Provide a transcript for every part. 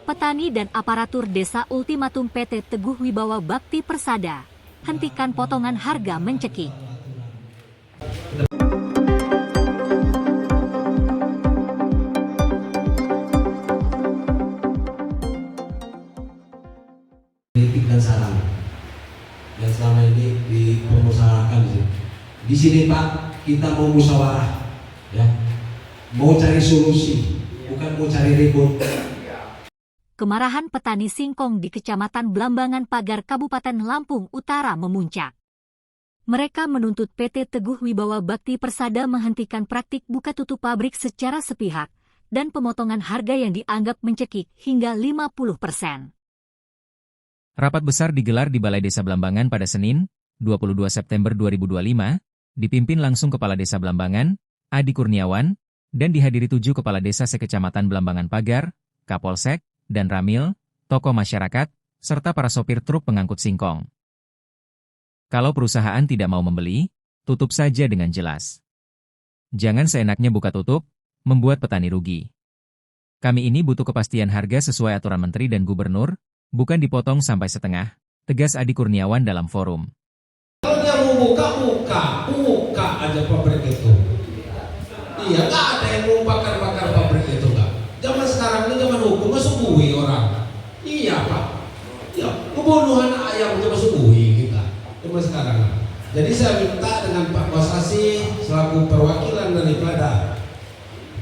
Petani dan aparatur desa ultimatum PT Teguh Wibawa Bakti Persada. Hentikan potongan harga mencekik. Kritik dan saran yang selama ini dipermusyawarakan di sini Pak, kita mau musyawarah, ya, mau cari solusi, bukan mau cari ribut. Kemarahan petani singkong di Kecamatan Blambangan Pagar, Kabupaten Lampung Utara memuncak. Mereka menuntut PT Teguh Wibawa Bakti Persada menghentikan praktik buka tutup pabrik secara sepihak dan pemotongan harga yang dianggap mencekik hingga 50%. Rapat besar digelar di Balai Desa Blambangan pada Senin, 22 September 2025, dipimpin langsung Kepala Desa Blambangan, Adi Kurniawan, dan dihadiri 7 Kepala Desa se-Kecamatan Blambangan Pagar, Kapolsek, dan Ramil, tokoh masyarakat, serta para sopir truk pengangkut singkong. Kalau perusahaan tidak mau membeli, tutup saja dengan jelas. Jangan seenaknya buka tutup, membuat petani rugi. Kami ini butuh kepastian harga sesuai aturan Menteri dan Gubernur, bukan dipotong sampai setengah, tegas Adi Kurniawan dalam forum. Kalau dia mau buka aja pabrik itu. Iya, nggak ada yang mau bakar pabrik itu, nggak. Zaman sekarang ini zaman hukum masuk bui orang. Iya Pak. Ya, pembunuhan ayam itu masuk bui kita. Zaman sekarang. Jadi saya minta dengan Pak Kosasi selaku perwakilan daripada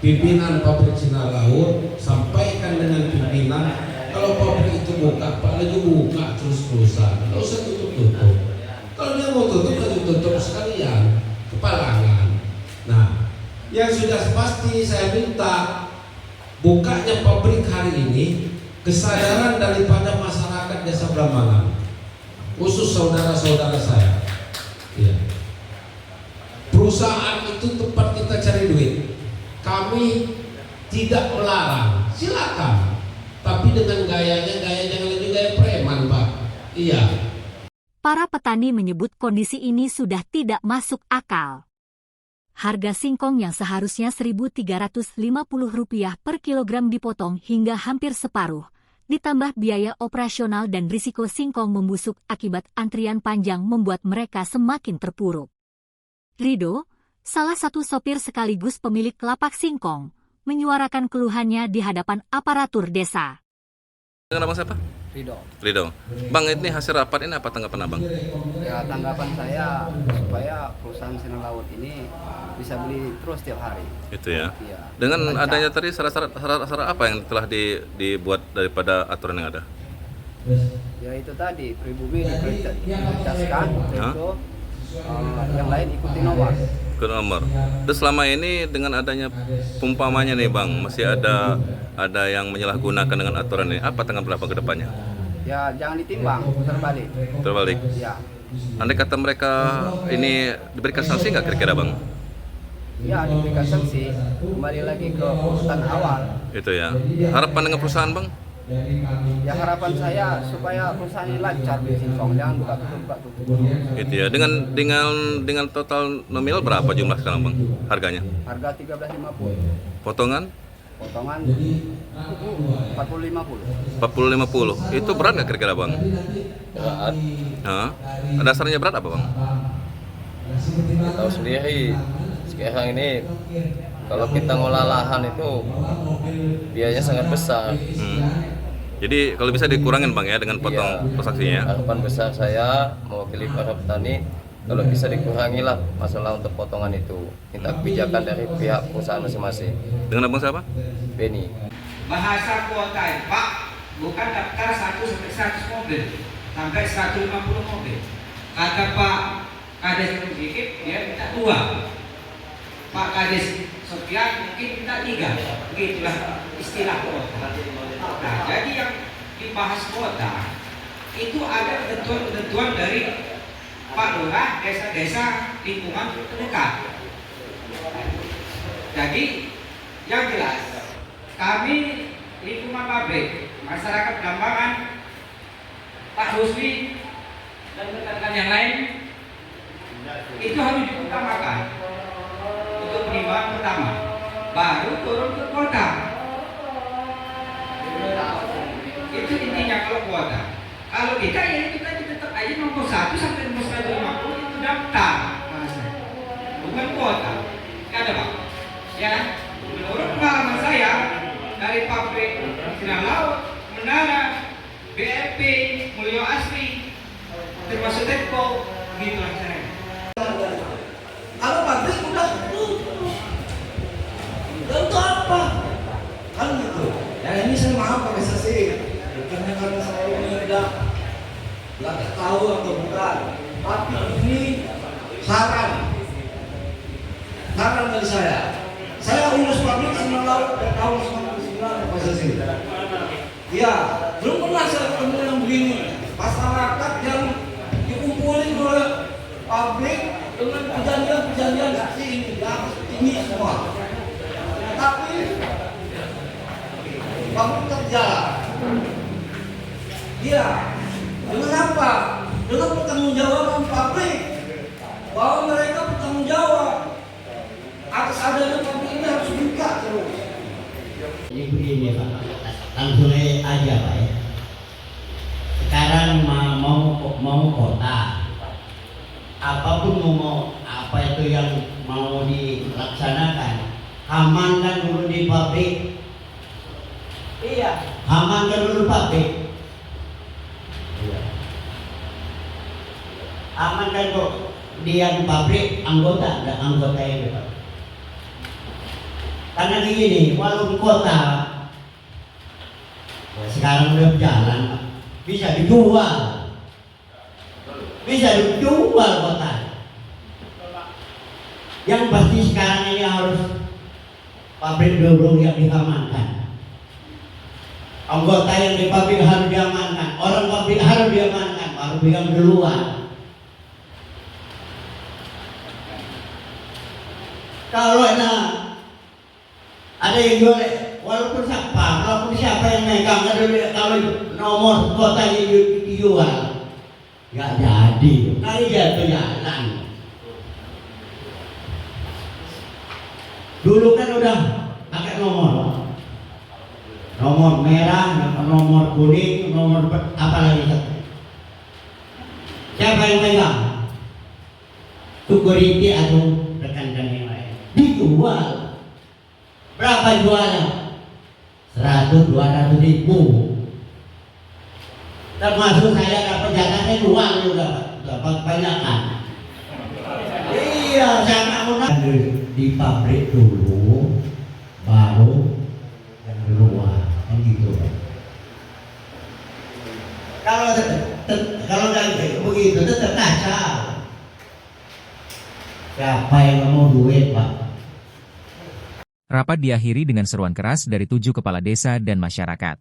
pimpinan pabrik Cina Laut, sampaikan dengan pimpinan kalau pabrik itu buka, Pak lagi buka terus-terusan. Nggak usah tutup-tutup. Kalau dia mau tutup, tutup sekalian kepalangan. Nah, yang sudah pasti saya minta bukanya pabrik hari ini kesadaran daripada masyarakat Desa Blambangan, khusus saudara-saudara saya. Ya. Perusahaan itu tempat kita cari duit. Kami tidak melarang, silakan. Tapi dengan gaya jangan lagi gaya preman, Pak. Iya. Para petani menyebut kondisi ini sudah tidak masuk akal. Harga singkong yang seharusnya Rp1.350 per kilogram dipotong hingga hampir separuh, ditambah biaya operasional dan risiko singkong membusuk akibat antrian panjang membuat mereka semakin terpuruk. Rido, salah satu sopir sekaligus pemilik lapak singkong, menyuarakan keluhannya di hadapan aparatur desa. Dengan abang siapa? Rido. Bang, ini hasil rapat ini apa tanggapan abang? Ya, tanggapan saya supaya perusahaan Sinar Laut ini bisa beli terus tiap hari. Itu ya. Iya. Dengan Lancar. adanya tadi syarat apa yang telah dibuat daripada aturan yang ada? Ya itu tadi pribumi diprioritaskan, itu yang lain ikuti nomor. Ke nomor. Terus selama ini dengan adanya umpamanya nih Bang, masih ada yang menyalahgunakan dengan aturan ini. Apa tanggapan Abang ke depannya? Ya jangan ditimbang, terbalik. Terbalik. Ya. Andai kata mereka ini diberikan sanksi nggak kira-kira Bang? Ya diberikan sanksi, kembali lagi ke urutan awal. Itu ya. Harapan dengan perusahaan Bang? Ya harapan saya supaya perusahaan ini lancar beli singkong, jangan buka tutup. Itu ya. Dengan total nominal berapa jumlah sekarang Bang? Harganya? Harga 13.50. Potongan? Potongan 40.50. 40-50. Itu berat nggak kira-kira Bang? Berat. Hah? Dasarnya berat apa Bang? Kita tahu sendiri sekarang ini kalau kita ngolah lahan itu biayanya sangat besar. Jadi kalau bisa dikurangin Bang ya dengan potong transaksinya. Harapan besar saya mewakili para petani kalau bisa dikurangilah masalah untuk potongan itu. Minta kebijakan dari pihak perusahaan masing-masing. Dengan abang siapa? Beni. Bahasa kuota Pak bukan daftar 1 sampai 100 mobil sampai 150 mobil. Kata Pak Kades sedikit dia minta 2. Pak Kades sekian mungkin minta 3. Begitulah istilah kuota. Nah, jadi yang dibahas kuota itu ada ketentuan dari Pak Lurah desa-desa lingkungan terdekat. Jadi yang jelas kami lingkungan pabrik, masyarakat Blambangan, Pak Husni dan rekan-rekan yang lain itu harus diutamakan untuk penimbangan pertama, baru turun ke kota. dari pabrik Sinar Laut, Menara, BRP, Mulyo Asri, termasuk Tempo, begitulah caranya. Kalau pabrik udah tutup, untuk apa? Kan gitu. Ya ini saya maaf Pak Sasi, karena saya ini nggak tahu atau bukan. Tapi ini saran dari saya. Saya urus pabrik Sinar Laut dari tahun 99 Pak Sasi. Ya, belum pernah saya ketemu yang begini. Masyarakat yang dikumpulin oleh pabrik dengan perjanjian seperti ini, yang tinggi semua. Tapi pabrik kerja. Iya, dengan apa? Dengan pertanggungjawaban pabrik bahwa mereka bertanggung jawab atas adanya pabrik ini harus buka terus. Jadi begini Pak, langsung aja Pak ya. Sekarang mau kota, apapun mau apa itu yang mau dilaksanakan, amankan dulu di pabrik. Iya, amankan dulu pabrik. Iya. Amankan kok di yang pabrik anggota itu Pak. Karena begini, walaupun kota sekarang udah berjalan, bisa dijual kota. Yang pasti sekarang ini harus pabrik dulu yang diamankan. Anggota yang di pabrik harus diamankan, orang pabrik harus diamankan, baru yang duluan. Kalau ada yang jual, walaupun siapa yang megang, kalau nomor kota yang dijual, nggak jadi, kali dia berjalan. Dulu kan udah pakai nomor merah, nomor kuning, nomor apa lagi? Siapa yang megang? Security atau rekan-rekan yang lain dijual. Berapa jualnya? 100-200 ribu. Termasuk saya dapat jatahnya uang juga, dapat banyak kan? Iya, saya mau di pabrik dulu, baru yang luar, kan gitu. Kalau begitu tetap kacau. Siapa yang mau duit Pak? Rapat diakhiri dengan seruan keras dari 7 kepala desa dan masyarakat.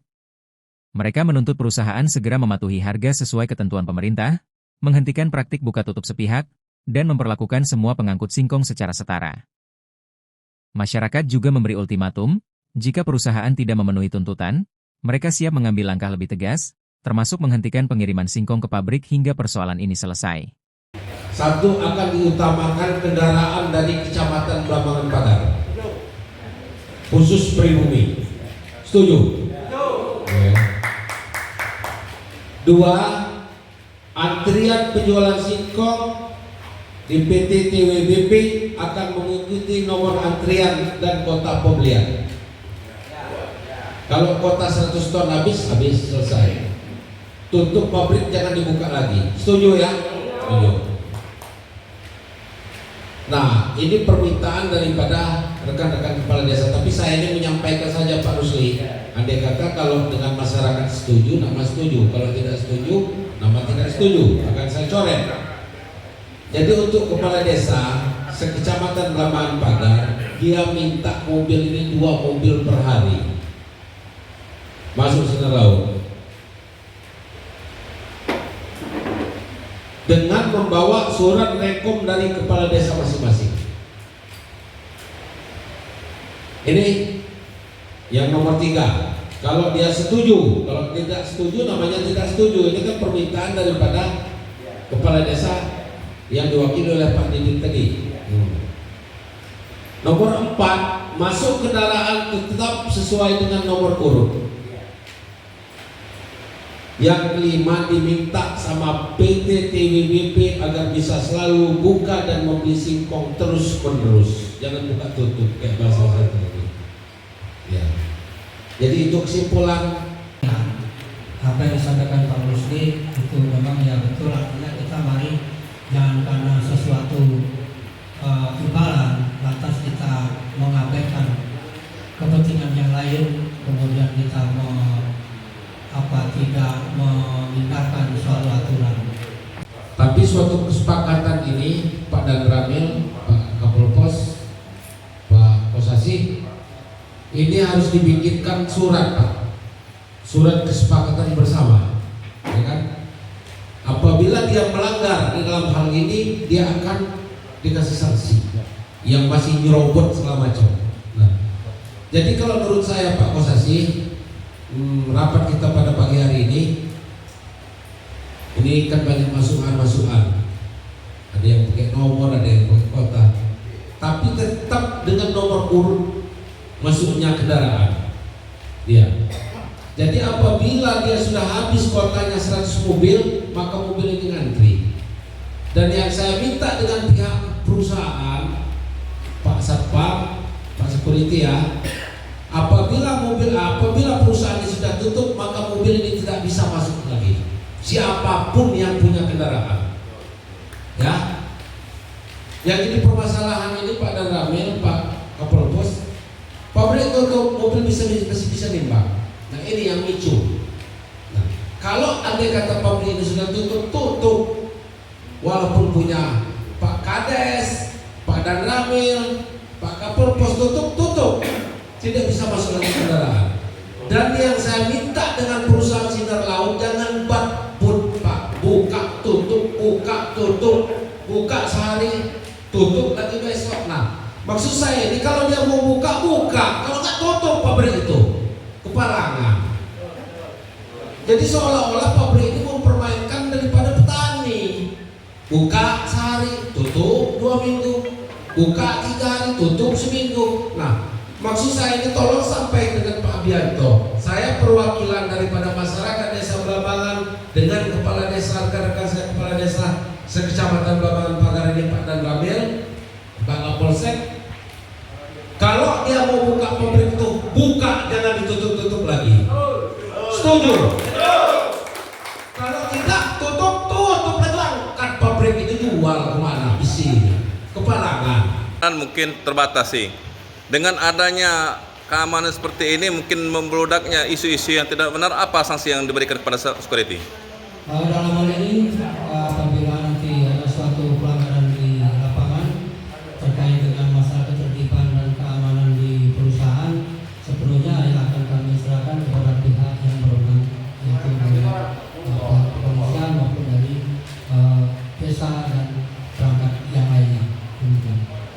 Mereka menuntut perusahaan segera mematuhi harga sesuai ketentuan pemerintah, menghentikan praktik buka tutup sepihak, dan memperlakukan semua pengangkut singkong secara setara. Masyarakat juga memberi ultimatum, jika perusahaan tidak memenuhi tuntutan, mereka siap mengambil langkah lebih tegas, termasuk menghentikan pengiriman singkong ke pabrik hingga persoalan ini selesai. Satu, akan diutamakan kendaraan dari Kecamatan Blambangan Pagar, khusus pribumi. Setuju? Ya. Dua, antrian penjualan singkong di PT TWBP akan mengikuti nomor antrian dan kota pembelian. Kalau kota 100 ton habis selesai. Tutup pabrik, jangan dibuka lagi. Setuju ya? Setuju. Nah, ini permintaan daripada rekan-rekan kepala desa, tapi saya ini menyampaikan saja Pak Rusli. Andai kata kalau dengan masyarakat setuju, nama setuju. Kalau tidak setuju, nama tidak setuju. Akan saya coret. Jadi untuk kepala desa sekecamatan Blambangan Pagar, dia minta mobil ini 2 mobil per hari masuk Sinar Laut, dengan membawa surat rekom dari kepala desa masing-masing. Ini yang nomor 3. Kalau dia setuju, kalau tidak setuju namanya tidak setuju. Ini kan permintaan daripada kepala desa yang diwakili oleh Pak Didin tadi. Nomor 4, masuk kendaraan tetap sesuai dengan nomor urut. Yang kelima, diminta sama PT TWBP agar bisa selalu buka dan membeli singkong terus menerus, jangan buka tutup kayak bahasa saya tadi. Ya. Jadi itu kesimpulan. Apa yang disampaikan Pak Rusdi itu memang ya betul, artinya kita mari jangan karena sesuatu imbalan lantas kita mengabaikan kepentingan yang lain, kemudian kita tidak menghindarkan suatu aturan. Tapi suatu kesepakatan ini Pak Dan Ramil, Pak Kapolpos, Pak Kosasi, ini harus dibikinkan surat, Pak. Surat kesepakatan bersama, ya kan? Apabila dia melanggar di dalam hal ini, dia akan dikasih sanksi yang masih nyerobot segala macam. Nah, jadi kalau menurut saya Pak Kosasi, rapat kita pada pagi hari ini kan banyak masukan. Ada yang pakai nomor, ada yang pakai kota, tapi tetap dengan nomor urut masuknya kendaraan dia. Jadi apabila dia sudah habis kuotanya 100 mobil, maka mobil ini ngantri. Dan yang saya minta dengan pihak perusahaan, Pak Satpam, Pak Security ya, apabila perusahaan ini sudah tutup, maka mobil ini tidak bisa masuk lagi. Siapapun yang punya kendaraan, ya. Yang ini permasalahan ini Pak Dan Ramil, Pak Kapolpos, pabrik itu mobil masih bisa nimbang. Nah ini yang micu. Nah, kalau andai kata pabrik ini sudah tutup, walaupun punya Pak Kades, Pak Dan Ramil, Pak Kapolpos tutup, tidak bisa masuk lagi kendaraan. Dan yang saya minta dengan perusahaan Sinar Laut, jangan Pak, buka sehari, tutup lagi besok. Nah, maksud saya ini kalau dia mau buka, kalau nggak tutup pabrik itu. Keparangan. Jadi seolah-olah pabrik ini mempermainkan daripada petani. Buka sehari, tutup 2 minggu. Buka 3 hari, tutup seminggu. Nah, maksud saya ini tolong sampaikan dengan Pak Bianto. Saya perwakilan daripada masyarakat Desa Belambangan dengan kepala desa, rekan-rekan saya kepala desa sekecamatan Belambangan Pagar ini Pak Dan Ramil, Pak Kapolsek. Kalau dia mau buka pabrik itu, buka, jangan ditutup lagi. Setuju? Kalau tidak, tutup lagi, angkat pabrik itu, jual kemana? Isi kepalangan. Dan mungkin terbatas sih. Dengan adanya keamanan seperti ini, mungkin membludaknya isu-isu yang tidak benar, apa sanksi yang diberikan kepada security? Dalam hal ini, apabila nanti ada suatu pelanggaran di lapangan terkait dengan masalah ketertiban dan keamanan di perusahaan, sepenuhnya yang akan kami serahkan kepada pihak yang berwenang, yaitu dari kepolisian maupun dari desa dan perangkat yang lainnya.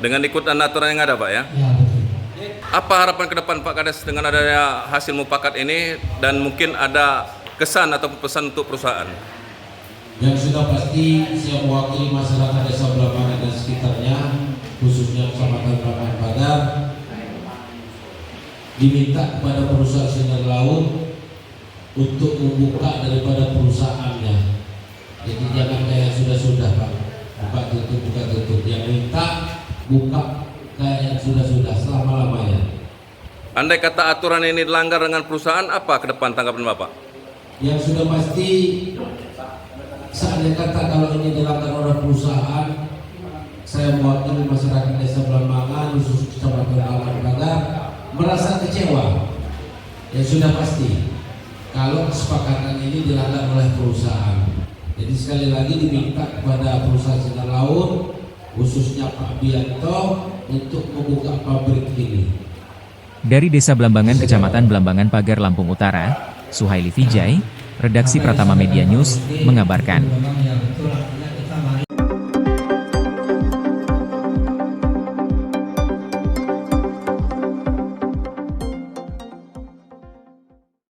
Dengan ikutan aturan yang ada, Pak ya? Ya, betul. Apa harapan ke depan Pak Kades dengan adanya hasil mufakat ini, dan mungkin ada kesan atau pesan untuk perusahaan? Yang sudah pasti saya mewakili masyarakat Desa Belambangan dan sekitarnya, khususnya Kecamatan Belambangan Pagar, diminta kepada perusahaan Sinar Laut untuk membuka daripada perusahaannya. Jadi jangan kayak sudah Pak, buka tutup. Yang minta buka kayak yang sudah selama-lamanya. Andai kata aturan ini dilanggar dengan perusahaan, apa ke depan tanggapan Bapak? Yang sudah pasti, seandainya kata kalau ini dilanggar oleh perusahaan, saya mewakili masyarakat Desa Belambangan, khusus Kecamatan Belambangan Pagar, merasa kecewa. Yang sudah pasti, kalau kesepakatan ini dilanggar oleh perusahaan. Jadi sekali lagi diminta kepada perusahaan Sinar Laut, khususnya Pak Bianto, untuk membuka pabrik ini. Dari Desa Belambangan, Kecamatan Belambangan Pagar, Lampung Utara, Suhaili Vijay, Redaksi Pratama Media News, mengabarkan.